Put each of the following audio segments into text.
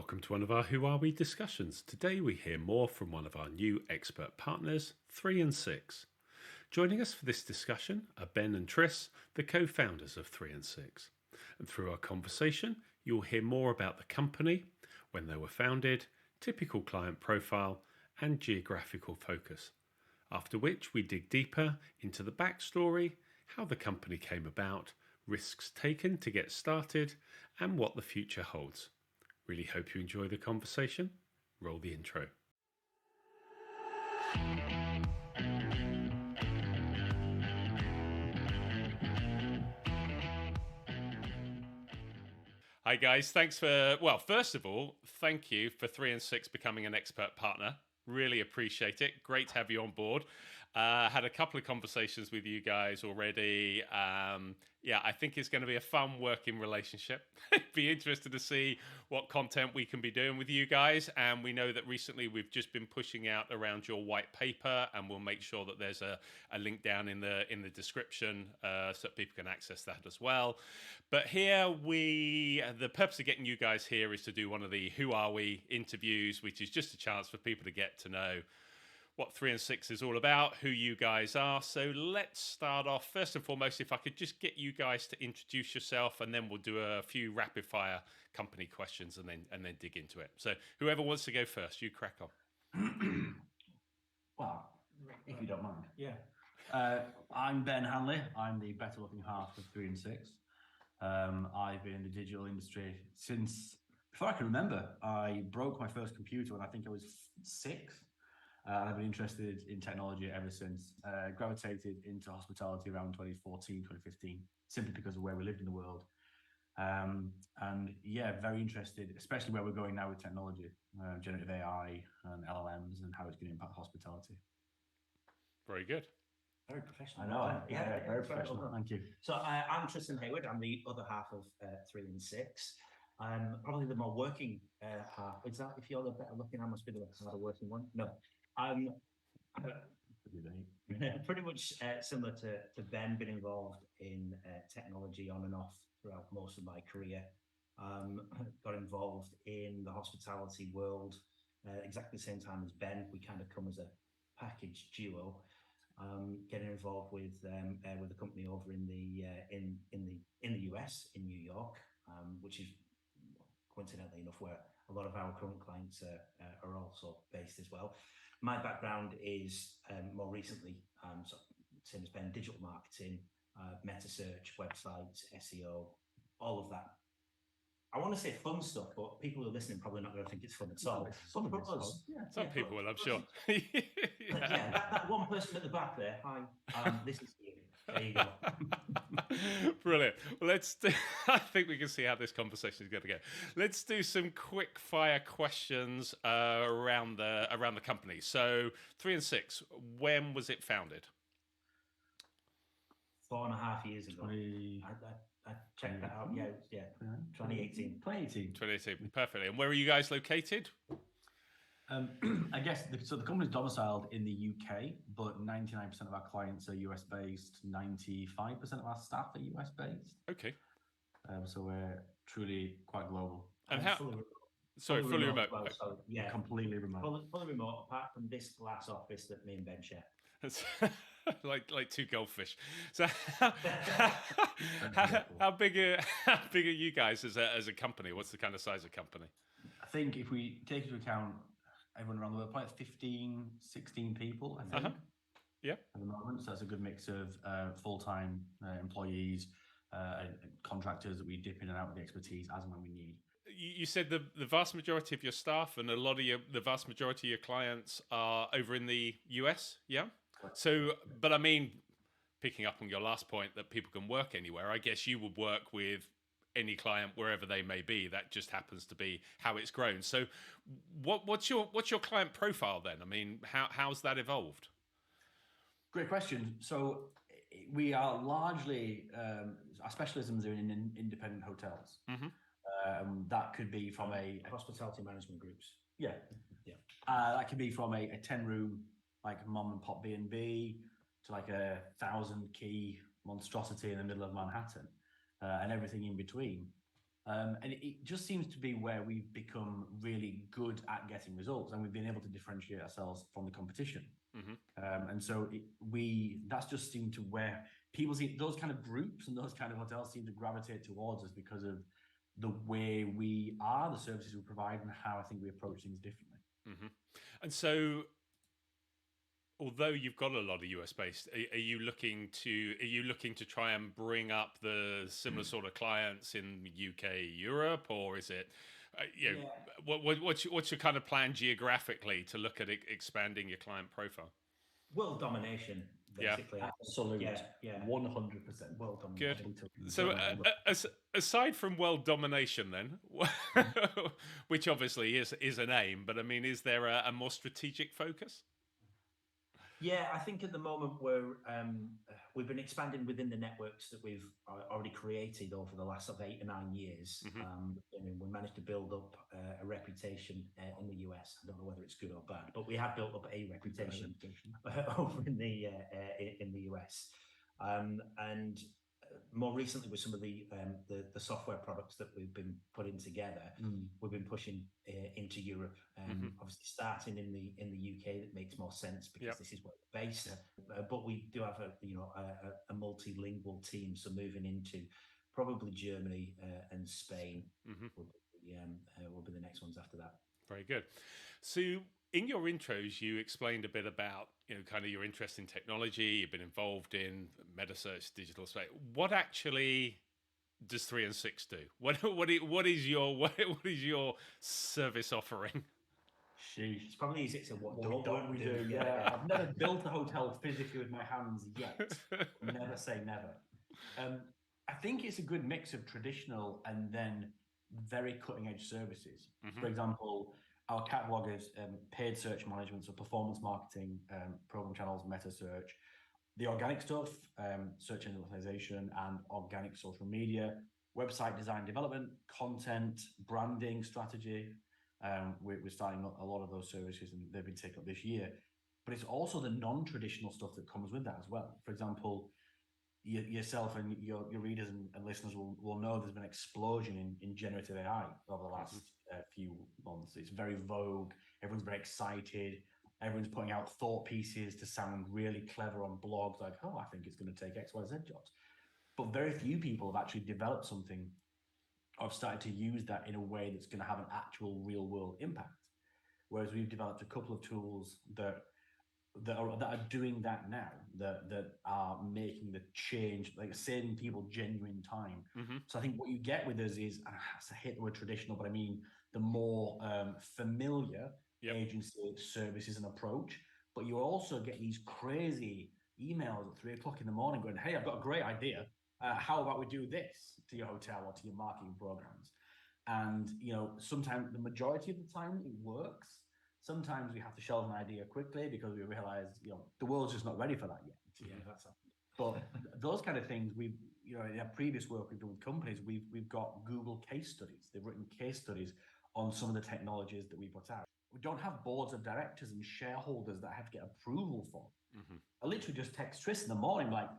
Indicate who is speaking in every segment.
Speaker 1: Welcome to one of our Who Are We discussions. Today we hear more from one of our new expert partners, 3 and 6. Joining us for this discussion are Ben and Tris, the co-founders of 3 and 6. And through our conversation, you'll hear more about the company, when they were founded, typical client profile, and geographical focus. After which we dig deeper into the backstory, how the company came about, risks taken to get started, and what the future holds. Really hope you enjoy the conversation. Roll the intro. Hi guys, first of all, thank you for 3 and 6 becoming an expert partner. Really appreciate it. Great to have you on board. Had a couple of conversations with you guys already. I think it's going to be a fun working relationship. Be interested to see what content we can be doing with you guys. And we know that recently we've just been pushing out around your white paper, and we'll make sure that there's a link down in the description so that people can access that as well. But here the purpose of getting you guys here is to do one of the Who Are We interviews, which is just a chance for people to get to know what 3 and 6 is all about, who you guys are. So let's start off. First and foremost, if I could just get you guys to introduce yourself, and then we'll do a few rapid fire company questions and then dig into it. So whoever wants to go first, you crack on.
Speaker 2: Well, if you don't mind. Yeah. I'm Ben Hanley. I'm the better looking half of 3 and 6. I've been in the digital industry since before I can remember. I broke my first computer when I think I was 6. I've been interested in technology ever since. Gravitated into hospitality around 2014, 2015, simply because of where we lived in the world. Very interested, especially where we're going now with technology, generative AI and LLMs, and how it's going to impact hospitality.
Speaker 1: Very good.
Speaker 3: Very professional.
Speaker 2: I know. Yeah, very professional. Well. Thank you.
Speaker 3: So I'm Tristan Heaword. I'm the other half of 3 and 6. I'm probably the more working half. Is that if you're the better looking? I must be the harder working one. No. I'm pretty much similar to Ben, been involved in technology on and off throughout most of my career. Got involved in the hospitality world exactly the same time as Ben. We kind of come as a package duo. Getting involved with a company over in the US in New York, which is coincidentally enough where a lot of our current clients are also based as well. My background is more recently, same as Ben, digital marketing, meta search, websites, SEO, all of that. I want to say fun stuff, but people who are listening probably not going to think it's fun at all.
Speaker 1: Some people will, I'm sure.
Speaker 3: That one person at the back there. Hi, this is you. There you go.
Speaker 1: Brilliant. Well, I think we can see how this conversation is going to go. Let's do some quick fire questions around the company. So 3 and 6, when was it founded?
Speaker 3: 4.5 years ago. I checked that out. Yeah. 2018.
Speaker 1: 2018. Perfectly. And where are you guys located?
Speaker 2: I guess the company's domiciled in the UK, but 99% of our clients are US based. 95% of our staff are US based.
Speaker 1: Okay.
Speaker 2: So we're truly quite global.
Speaker 1: And how? Fully remote.
Speaker 3: Well, so, yeah,
Speaker 2: completely remote.
Speaker 3: Fully remote, apart from this glass office that me and Ben share.
Speaker 1: like two goldfish. So how big are you guys as a company? What's the kind of size of company?
Speaker 2: I think if we take into account everyone around the world, probably 15, 16 people, I think.
Speaker 1: Yeah.
Speaker 2: At the moment. So that's a good mix of full-time employees and contractors that we dip in and out with the expertise as and when we need.
Speaker 1: You said the vast majority of your staff and the vast majority of your clients are over in the US, yeah? So, but I mean, picking up on your last point that people can work anywhere, I guess you would work with any client wherever they may be. That just happens to be how it's grown. So what's your client profile then? I mean, how's that evolved?
Speaker 2: Great question. So we are largely, our specialisms are in independent hotels.
Speaker 1: Mm-hmm.
Speaker 2: That could be from a
Speaker 3: hospitality management groups.
Speaker 2: Yeah. That could be from a 10-room like mom and pop B&B to like a 1,000 key monstrosity in the middle of Manhattan, and everything in between. And it just seems to be where we've become really good at getting results, and we've been able to differentiate ourselves from the competition. And so that's just seemed to where people see those kind of groups and those kind of hotels seem to gravitate towards us because of the way we are, the services we provide, and how I think we approach things differently.
Speaker 1: And so, although you've got a lot of US based, are you looking to try and bring up the similar sort of clients in UK, Europe, or is it, what's your kind of plan geographically to look at expanding your client profile?
Speaker 3: World domination, basically.
Speaker 2: Absolutely. 100%
Speaker 3: world domination.
Speaker 1: Good. So, aside from world domination, then, which obviously is an aim, but I mean, is there a more strategic focus?
Speaker 3: Yeah, I think at the moment we've been expanding within the networks that we've already created over the last sort of 8 or 9 years. We managed to build up a reputation in the US. I don't know whether it's good or bad, but we have built up a reputation over in the US. And more recently, with some of the software products that we've been putting together, we've been pushing into Europe. Obviously, starting in the UK, that makes more sense because this is where we're based. But we do have a multilingual team, so moving into probably Germany and Spain will be the next ones after that.
Speaker 1: Very good. So, in your intros, you explained a bit about kind of your interest in technology. You've been involved in meta search, digital space. What actually does 3 and 6 do? What is your service offering?
Speaker 2: Sheesh.
Speaker 3: It's probably easy to what
Speaker 2: don't we do? Yeah, I've never built a hotel physically with my hands yet. Never say never. I think it's a good mix of traditional and then very cutting edge services. For example, our catalog is paid search management, so performance marketing, program channels, meta search, the organic stuff, search engine optimization, and organic social media, website design development, content, branding, strategy. We're starting a lot of those services, and they've been taken up this year. But it's also the non-traditional stuff that comes with that as well. For example, yourself and your readers and listeners will know there's been an explosion in generative AI over the last few months. It's very vogue. Everyone's very excited. Everyone's putting out thought pieces to sound really clever on blogs, like, oh, I think it's going to take X, Y, Z jobs. But very few people have actually developed something or have started to use that in a way that's going to have an actual real world impact. Whereas we've developed a couple of tools that are doing that now, that are making the change, like saving people genuine time. So I think what you get with us is, I hate the word traditional, but I mean the more familiar agency services and approach. But you also get these crazy emails at 3 o'clock in the morning going, hey, I've got a great idea. How about we do this to your hotel or to your marketing programs? And sometimes, the majority of the time, it works. Sometimes we have to shelve an idea quickly because we realize, the world's just not ready for that yet. But those kind of things, in our previous work we've done with companies, we've got Google case studies. They've written case studies on some of the technologies that we put out. We don't have boards of directors and shareholders that I have to get approval for. I literally just text Tristan in the morning, like,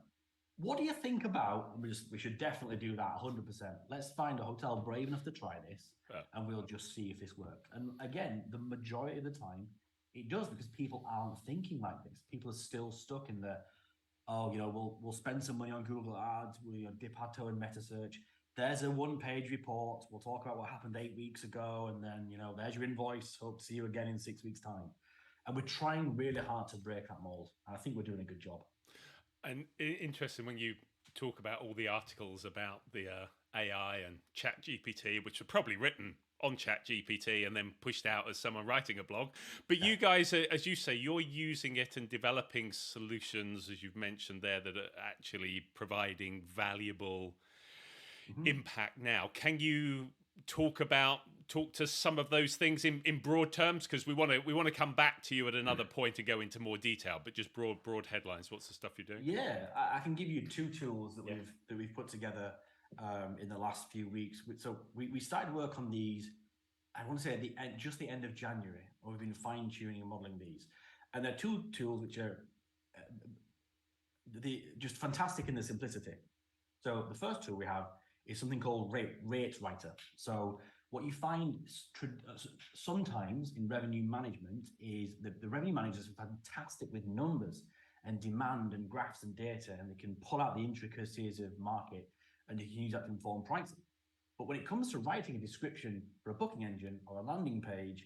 Speaker 2: what do you think about? We should definitely do that 100%. Let's find a hotel brave enough to try this, and we'll just see if this works. And again, the majority of the time, it does, because people aren't thinking like this. People are still stuck in the, we'll spend some money on Google Ads, we'll dip our toe in meta search. There's a 1-page report. We'll talk about what happened 8 weeks ago, and then there's your invoice. Hope to see you again in 6 weeks' time. And we're trying really hard to break that mold. And I think we're doing a good job.
Speaker 1: And interesting when you talk about all the articles about the AI and ChatGPT, which are probably written on ChatGPT and then pushed out as someone writing a blog. But you guys, as you say, you're using it and developing solutions, as you've mentioned there, that are actually providing valuable impact now. Can you talk to some of those things in broad terms, because we want to come back to you at another point and go into more detail, but just broad headlines. What's the stuff you're doing?
Speaker 2: Yeah, I can give you 2 tools that we've put together in the last few weeks. So we started work on these, I want to say just the end of January, or we've been fine-tuning and modeling these. And they're 2 tools which are just fantastic in their simplicity. So the first tool we have is something called rate writer. So what you find sometimes in revenue management is that the revenue managers are fantastic with numbers and demand and graphs and data, and they can pull out the intricacies of market and they can use that to inform pricing. But when it comes to writing a description for a booking engine or a landing page,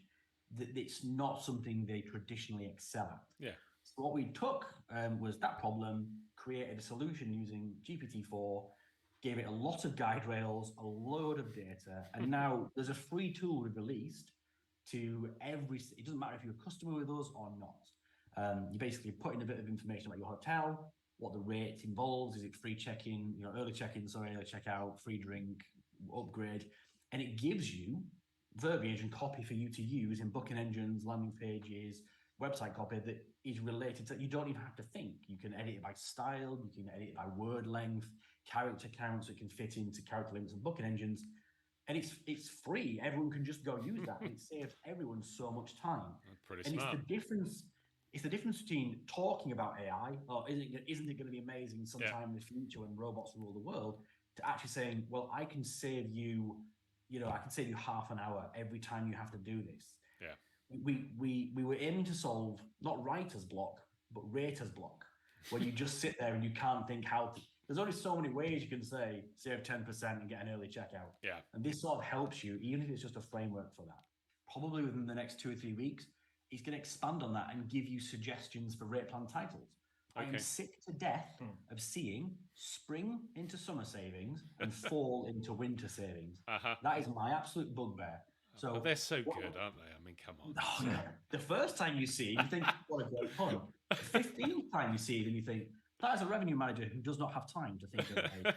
Speaker 2: it's not something they traditionally excel at.
Speaker 1: Yeah.
Speaker 2: So what we took was that problem, created a solution using GPT-4, gave it a lot of guide rails, a load of data, and now there's a free tool we've released to it doesn't matter if you're a customer with us or not. You basically put in a bit of information about your hotel, what the rate involves, is it free check-in, early check-in, early check-out, free drink, upgrade, and it gives you verbiage and copy for you to use in booking engines, landing pages, website copy that is related to, you don't even have to think. You can edit it by style, you can edit it by word length, character count, so it can fit into character limits and booking engines. And it's free. Everyone can just go use that. And it saves everyone so much time.
Speaker 1: Pretty
Speaker 2: and
Speaker 1: smart.
Speaker 2: It's the difference between talking about AI, or isn't it going to be amazing sometime in the future when robots rule the world, to actually saying, well, I can save you, I can save you half an hour every time you have to do this.
Speaker 1: Yeah.
Speaker 2: We were aiming to solve not writer's block, but rater's block, where you just sit there and you can't think how to. There's only so many ways you can say save 10% and get an early checkout.
Speaker 1: Yeah.
Speaker 2: And this sort of helps you, even if it's just a framework for that. Probably within the next 2 or 3 weeks, it's going to expand on that and give you suggestions for rate plan titles. Okay. I am sick to death of seeing spring into summer savings and fall into winter savings. That is my absolute bugbear. So
Speaker 1: they're so good, aren't they? I mean, come on.
Speaker 2: Oh, yeah. The first time you see it, you think, what a great pun. The 15th time you see it, and you think, that is a revenue manager who does not have time to think of it.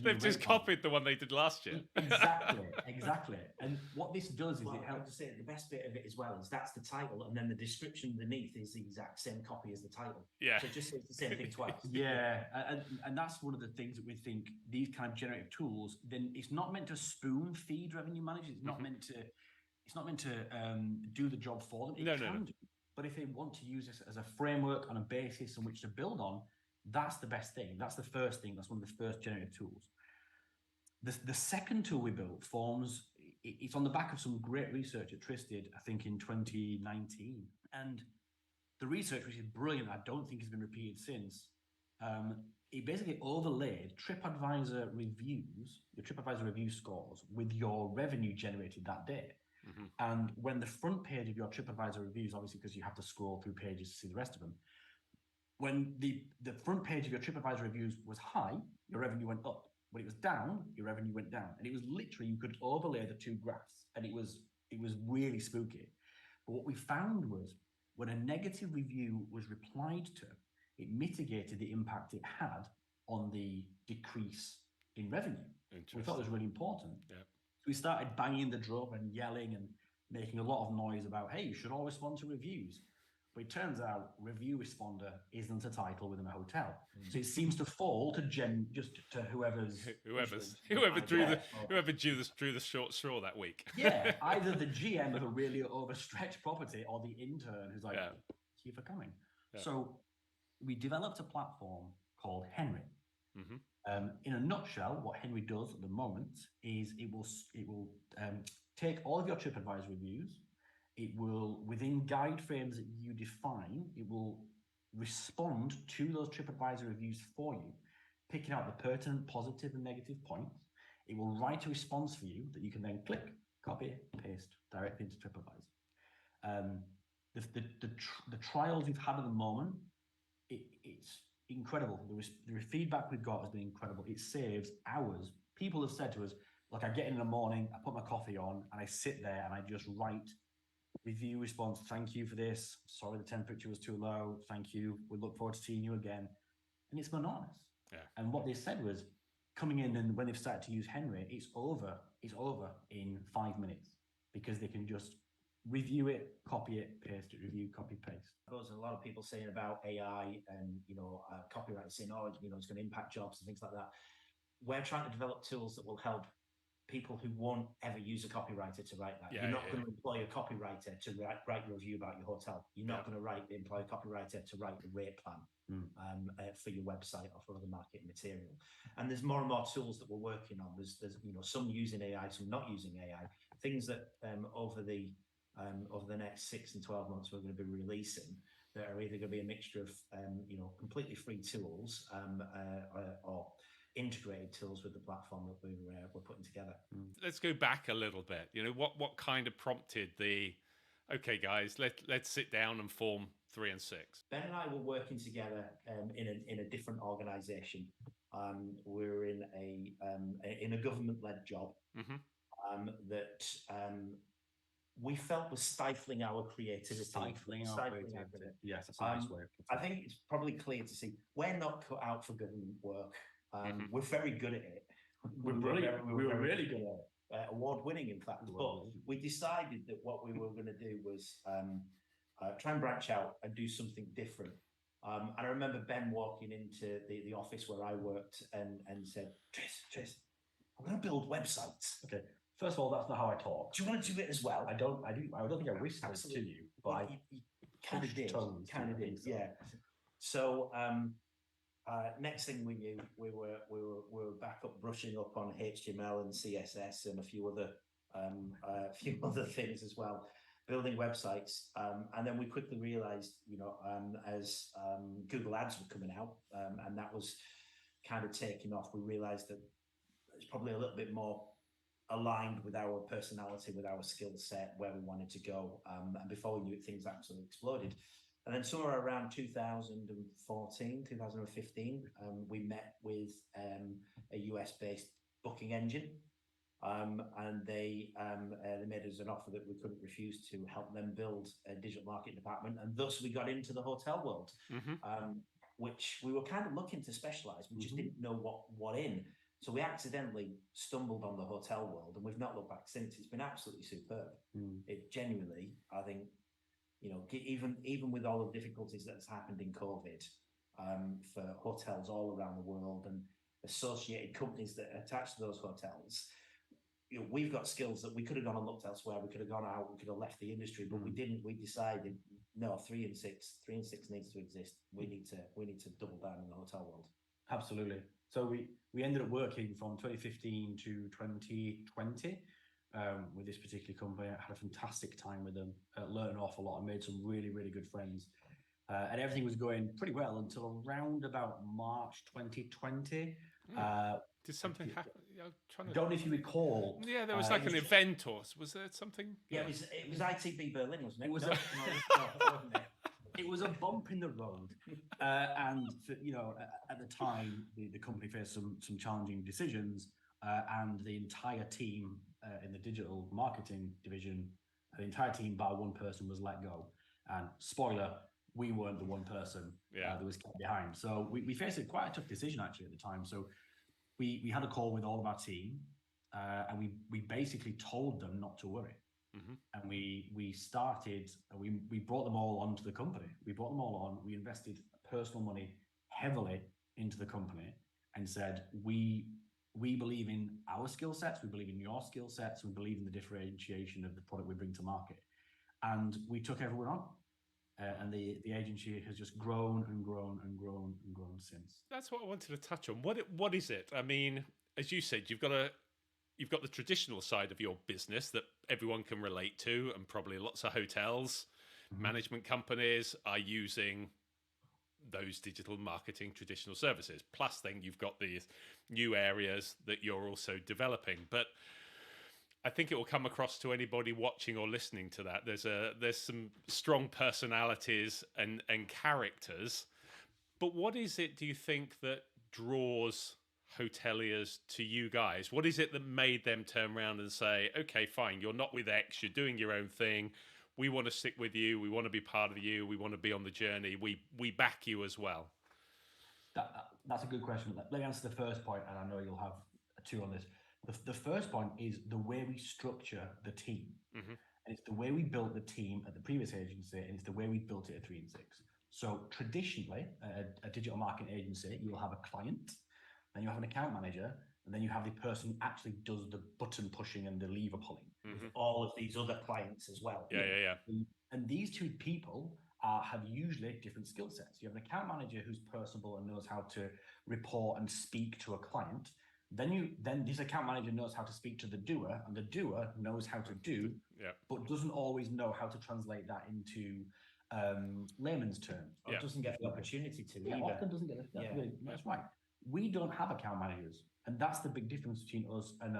Speaker 1: They've just copied the one they did last year.
Speaker 2: Exactly. And what this does is it helps.
Speaker 3: To say the best bit of it as well is that's the title, and then the description underneath is the exact same copy as the title.
Speaker 1: Yeah.
Speaker 3: So it just says the same thing twice.
Speaker 2: Yeah, and that's one of the things that we think these kind of generative tools. Then it's not meant to spoon feed revenue managers. It's not meant to. It's not meant to do the job for them. It can do. But if they want to use this as a framework on a basis on which to build on, that's the best thing. That's the first thing. That's one of the first generative tools. The second tool we built forms, it's on the back of some great research at Tristan, I think in 2019. And the research, which is brilliant, I don't think has been repeated since, it basically overlaid TripAdvisor reviews, your TripAdvisor review scores, with your revenue generated that day. And when the front page of your TripAdvisor reviews, obviously because you have to scroll through pages to see the rest of them, when the front page of your TripAdvisor reviews was high, your revenue went up. When it was down, your revenue went down. And it was literally, you could overlay the two graphs, and it was really spooky. But what we found was when a negative review was replied to, it mitigated the impact it had on the decrease in revenue. We thought it was really important.
Speaker 1: Yeah.
Speaker 2: So we started banging the drum and yelling and making a lot of noise about, hey, you should all respond to reviews. But it turns out review responder isn't a title within a hotel. So it seems to fall to whoever
Speaker 1: drew the short straw that week.
Speaker 2: Yeah, either the GM of a really overstretched property or the intern who's like, thank you for coming. Yeah. So we developed a platform called Henry. In a nutshell, what Henry does at the moment is it will take all of your TripAdvisor reviews. It will, within guide frames that you define, it will respond to those TripAdvisor reviews for you, picking out the pertinent positive and negative points. It will write a response for you that you can then click, copy, paste directly into TripAdvisor. The trials we've had at the moment, it's incredible. The feedback we've got has been incredible. It saves hours. People have said to us, look, I get in the morning, I put my coffee on, and I sit there and I just write review response. Thank you for this. Sorry, the temperature was too low. Thank you. We look forward to seeing you again. And it's monotonous.
Speaker 1: Yeah.
Speaker 2: And what they said was coming in, and when they've started to use Henry, it's over in 5 minutes because they can just review it, copy it, paste it, review, copy, paste.
Speaker 3: There's a lot of people saying about AI and, copyright saying, it's going to impact jobs and things like that. We're trying to develop tools that will help people who won't ever use a copywriter to write that.
Speaker 1: Yeah,
Speaker 3: You're not going to employ a copywriter to write your review about your hotel. You're not going to employ a copywriter to write the rate plan for your website or for other marketing material. And there's more and more tools that we're working on. There's some using AI, some not using AI. Things that over the next 6 and 12 months we're going to be releasing that are either going to be a mixture of completely free tools or integrated tools with the platform that we're putting together.
Speaker 1: Let's go back a little bit. What kind of prompted the, okay, guys, let's sit down and form 3 and 6?
Speaker 3: Ben and I were working together in a different organisation. We were in a government-led job that we felt was stifling our creativity.
Speaker 2: Stifling our creativity. Yes, that's a nice way.
Speaker 3: I think it's probably clear to see we're not cut out for government work. We're very good at it.
Speaker 2: We were really good at it.
Speaker 3: Award-winning, in fact. But we decided that what we were going to do was try and branch out and do something different. And I remember Ben walking into the office where I worked and said, Tris, I'm going to build websites.
Speaker 2: Okay. First of all, that's not how I talk.
Speaker 3: Do you want to do it as well?
Speaker 2: I do. I don't think I whispered to you, but I
Speaker 3: kind of did. Yeah. So next thing we knew, we were back up brushing up on HTML and CSS and a few other things as well, building websites. And then we quickly realized, as Google Ads were coming out, and that was kind of taking off, we realized that it's probably a little bit more aligned with our personality, with our skill set, where we wanted to go. And before we knew it, things absolutely exploded. And then somewhere around 2014, 2015, we met with a US-based booking engine. And they made us an offer that we couldn't refuse to help them build a digital marketing department. And thus we got into the hotel world, which we were kind of looking to specialize. We just didn't know what in. So we accidentally stumbled on the hotel world, and we've not looked back since. It's been absolutely superb. It genuinely, I think, even with all the difficulties that's happened in COVID for hotels all around the world and associated companies that are attached to those hotels, we've got skills that we could have gone and looked elsewhere. We could have gone out. We could have left the industry, but we didn't. We decided, no, 3 and 6 needs to exist. We need to double down in the hotel world.
Speaker 2: Absolutely. So we ended up working from 2015 to 2020 with this particular company. I had a fantastic time with them, learned an awful lot, and made some really, really good friends. And everything was going pretty well until around about March 2020.
Speaker 1: Did something happen?
Speaker 2: I don't know if you recall.
Speaker 1: Yeah, there was like an event, or was there something?
Speaker 3: Yeah, it was ITB Berlin, wasn't it?
Speaker 2: It was it was a bump in the road, and at the time the company faced some challenging decisions, and the entire team in the digital marketing division, the entire team bar one person was let go. And spoiler, we weren't the one person that was kept behind. So we faced quite a tough decision actually at the time. So we had a call with all of our team, and we basically told them not to worry. And we started, we brought them all onto the company. We brought them all on. We invested personal money heavily into the company and said, we believe in our skill sets. We believe in your skill sets. We believe in the differentiation of the product we bring to market. And we took everyone on. And the agency has just grown and grown and grown and grown since.
Speaker 1: That's what I wanted to touch on. What is it? I mean, as you said, you've got the traditional side of your business that everyone can relate to, and probably lots of hotels, management companies are using those digital marketing traditional services. Plus, then you've got these new areas that you're also developing. But I think it will come across to anybody watching or listening to that. There's some strong personalities and characters. But what is it, do you think, that draws hoteliers to you guys? What is it that made them turn around and say, okay, fine, you're not with X, you're doing your own thing. We want to stick with you. We want to be part of you. We want to be on the journey. We back you as well.
Speaker 2: That's a good question. Let me answer the first point, and I know you'll have two on this. The first point is the way we structure the team. And it's the way we built the team at the previous agency, and it's the way we built it at 3 and 6. So traditionally, a digital marketing agency, you'll have a client, then you have an account manager, and then you have the person who actually does the button pushing and the lever pulling.
Speaker 3: All of these other clients as well.
Speaker 1: Yeah.
Speaker 2: And these two people have usually different skill sets. You have an account manager who's personable and knows how to report and speak to a client. Then this account manager knows how to speak to the doer, and the doer knows how to do, but doesn't always know how to translate that into layman's terms.
Speaker 3: Or doesn't get the opportunity to.
Speaker 2: Often doesn't get it. That's right. We don't have account managers, and that's the big difference between us and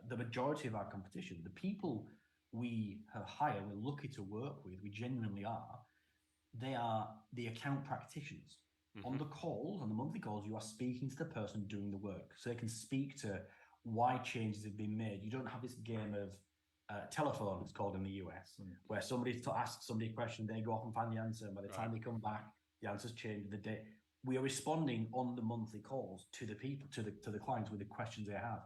Speaker 2: the majority of our competition. The people we have hired, we're lucky to work with, we genuinely are, they are the account practitioners. On the calls, on the monthly calls, you are speaking to the person doing the work, so they can speak to why changes have been made. You don't have this game of telephone, it's called in the US, where somebody asks somebody a question, they go off and find the answer, and by the time they come back, the answer's changed the day. We are responding on the monthly calls to the people, to the clients with the questions they have.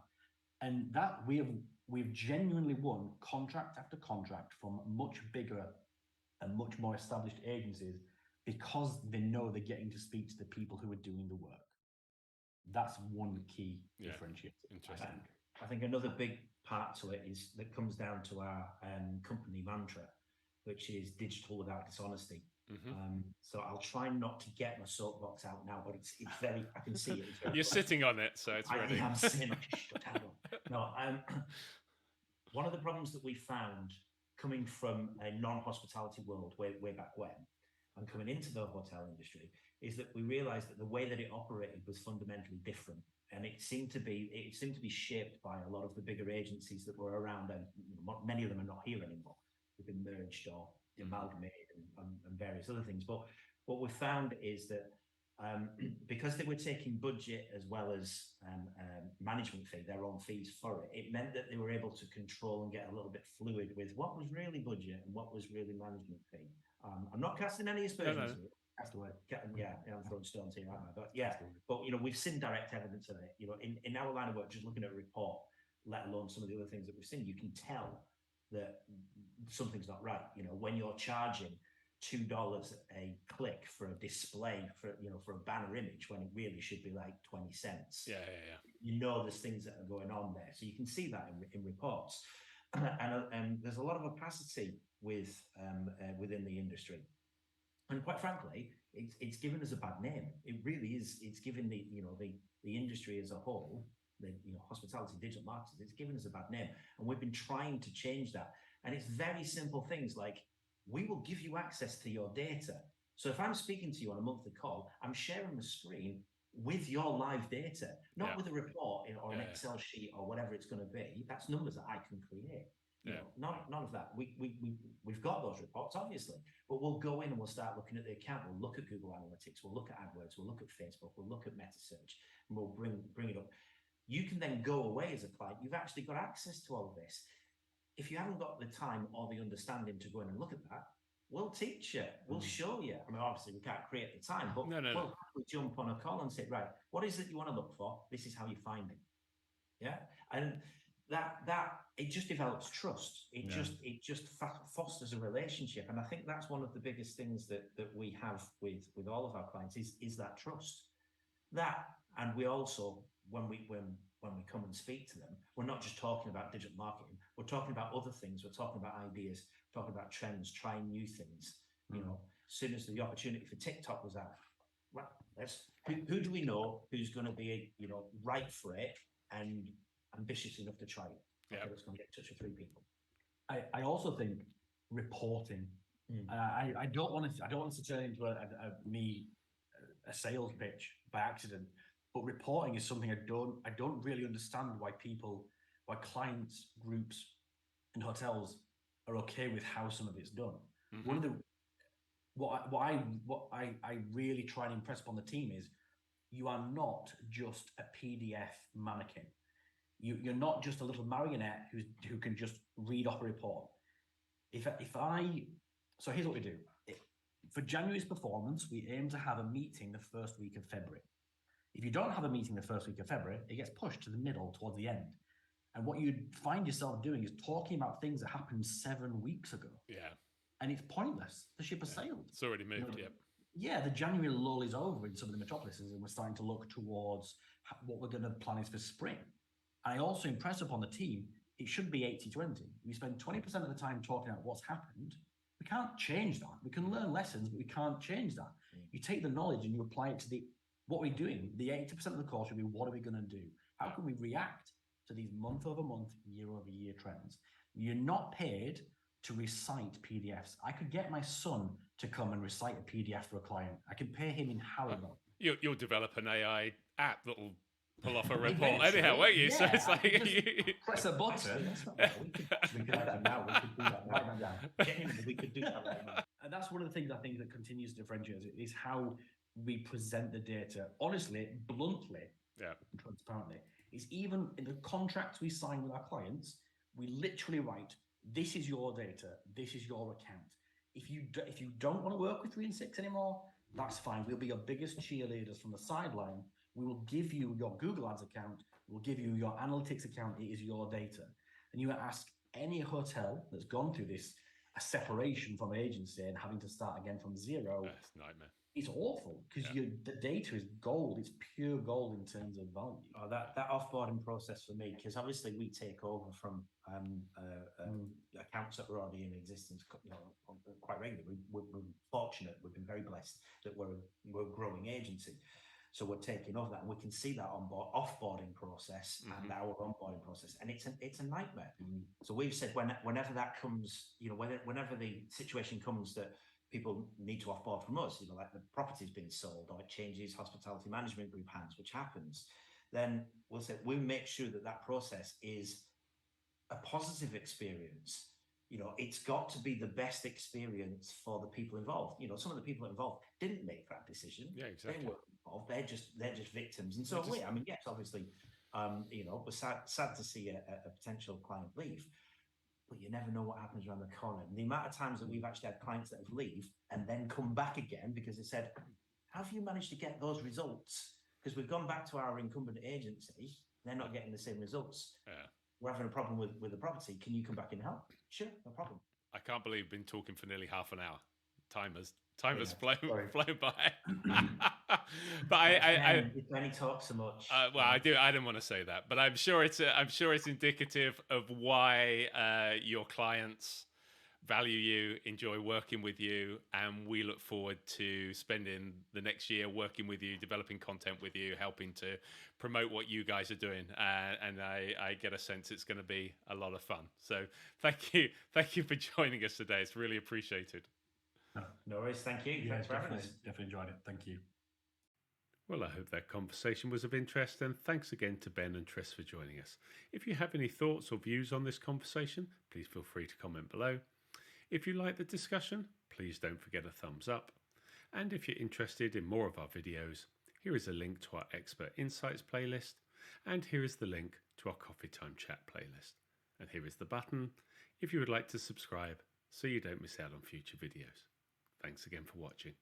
Speaker 2: And that we've genuinely won contract after contract from much bigger and much more established agencies because they know they're getting to speak to the people who are doing the work. That's one key differentiator.
Speaker 1: Interesting.
Speaker 3: I think another big part to it is that comes down to our company mantra, which is digital without dishonesty. So I'll try not to get my soapbox out now, but it's very, I can see it.
Speaker 1: You're sitting on it, so it's ready.
Speaker 3: I am sitting on it. No, one of the problems that we found coming from a non-hospitality world way back when, and coming into the hotel industry, is that we realized that the way that it operated was fundamentally different. And it seemed to be shaped by a lot of the bigger agencies that were around, and many of them are not here anymore. They've been merged or amalgamated and various other things. But what we found is that because they were taking budget as well as management fee, their own fees for it, it meant that they were able to control and get a little bit fluid with what was really budget and what was really management fee. I'm not casting any aspersions.
Speaker 1: No.
Speaker 2: Cast away.
Speaker 3: I'm throwing stones here, aren't I? But we've seen direct evidence of it. In our line of work, just looking at a report, let alone some of the other things that we've seen, you can tell that something's not right. When you're charging $2 a click for a display for a banner image when it really should be like 20 cents. There's things that are going on there, so you can see that in reports, and there's a lot of opacity within the industry. And quite frankly, it's given us a bad name. It really is. It's given the industry as a whole, the hospitality digital marketers, it's given us a bad name. And we've been trying to change that. And it's very simple things like, we will give you access to your data. So if I'm speaking to you on a monthly call, I'm sharing the screen with your live data, not with a report or an Excel sheet or whatever it's going to be. That's numbers that I can create. None of that. We've got those reports, obviously, but we'll go in and we'll start looking at the account. We'll look at Google Analytics. We'll look at AdWords. We'll look at Facebook. We'll look at meta search, and we'll bring it up. You can then go away as a client. You've actually got access to all of this. If you haven't got the time or the understanding to go in and look at that, we'll teach you. We'll show you. I mean, obviously, we can't create the time, but we'll jump on a call and say, right, what is it you want to look for? This is how you find it. Yeah, and that it just develops trust. It just fosters a relationship, and I think that's one of the biggest things that we have with all of our clients is that trust. And we also, when we come and speak to them, we're not just talking about digital marketing. We're talking about other things. We're talking about ideas, talking about trends, trying new things. As soon as the opportunity for TikTok was out, right, who do we know who's going to be right for it and ambitious enough to try it? Okay, let's go and get in touch with 3 people.
Speaker 2: I also think reporting. I don't want to turn into a sales pitch by accident, but reporting is something I don't really understand why clients, groups, and hotels are okay with how some of it's done. One of the what I really try and impress upon the team is you are not just a PDF mannequin. You're not just a little marionette who can just read off a report. So here's what we do. For January's performance, we aim to have a meeting the first week of February. If you don't have a meeting the first week of February, it gets pushed to the middle, towards the end. And what you find yourself doing is talking about things that happened 7 weeks ago.
Speaker 1: Yeah.
Speaker 2: And it's pointless. The ship has sailed.
Speaker 1: It's already moved,
Speaker 2: yeah, the January lull is over in some of the metropolises, and we're starting to look towards what we're going to plan is for spring. And I also impress upon the team, it should be 80-20. We spend 20% of the time talking about what's happened. We can't change that. We can learn lessons, but we can't change that. You take the knowledge and you apply it to what we're doing. The 80% of the course will be, what are we going to do? How can we react to these month-over-month, year-over-year trends? You're not paid to recite PDFs. I could get my son to come and recite a PDF for a client. I can pay him in Haribo.
Speaker 1: You'll develop an AI app that'll pull off a report anyhow, won't you?
Speaker 2: Yeah,
Speaker 1: So it's like
Speaker 2: press a button. That's not bad. We could do that now. We could do that right now. Genuinely, we could do that right now. And that's one of the things I think that continues to differentiate us is how we present the data. Honestly, bluntly, and transparently. Is even in the contracts we sign with our clients, we literally write, this is your data, this is your account. If you don't want to work with 3 and 6 anymore, that's fine. We'll be your biggest cheerleaders from the sideline. We will give you your Google Ads account. We'll give you your analytics account. It is your data. And you ask any hotel that's gone through this, a separation from an agency and having to start again from zero.
Speaker 1: That's a nightmare.
Speaker 2: It's awful because the data is gold. It's pure gold in terms of value.
Speaker 3: Oh, that offboarding process for me, because obviously we take over from accounts that were already in existence, quite regularly. We're fortunate. We've been very blessed that we're a growing agency. So we're taking over that, and we can see that offboarding process and our onboarding process, and it's a nightmare. So we've said whenever that comes, whenever the situation comes that people need to offboard from us, like the property's been sold or it changes hospitality management group hands, which happens, then we'll make sure that process is a positive experience. It's got to be the best experience for the people involved. Some of the people involved didn't make that decision.
Speaker 1: Yeah, exactly.
Speaker 3: They weren't involved. They're just victims. And so I mean, yes, obviously, we're sad to see a potential client leave, but you never know what happens around the corner. And the amount of times that we've actually had clients that have leave and then come back again because they said, how have you managed to get those results? Because we've gone back to our incumbent agency, they're not getting the same results.
Speaker 1: Yeah. We're
Speaker 3: having a problem with the property. Can you come back and help? Sure, no problem.
Speaker 1: I can't believe we've been talking for nearly half an hour. Time has flown by. But I
Speaker 3: when he talks so much.
Speaker 1: Well, I didn't want to say that, but I'm sure it's indicative of why your clients value you, enjoy working with you, and we look forward to spending the next year working with you, developing content with you, helping to promote what you guys are doing. And I get a sense it's going to be a lot of fun. So thank you for joining us today. It's really appreciated.
Speaker 3: No worries. Thank you.
Speaker 2: Yeah, definitely enjoyed it. Thank you.
Speaker 1: Well, I hope that conversation was of interest, and thanks again to Ben and Tris for joining us. If you have any thoughts or views on this conversation, please feel free to comment below. If you like the discussion, please don't forget a thumbs up. And if you're interested in more of our videos, here is a link to our Expert Insights playlist, and here is the link to our Coffee Time Chat playlist. And here is the button if you would like to subscribe so you don't miss out on future videos. Thanks again for watching.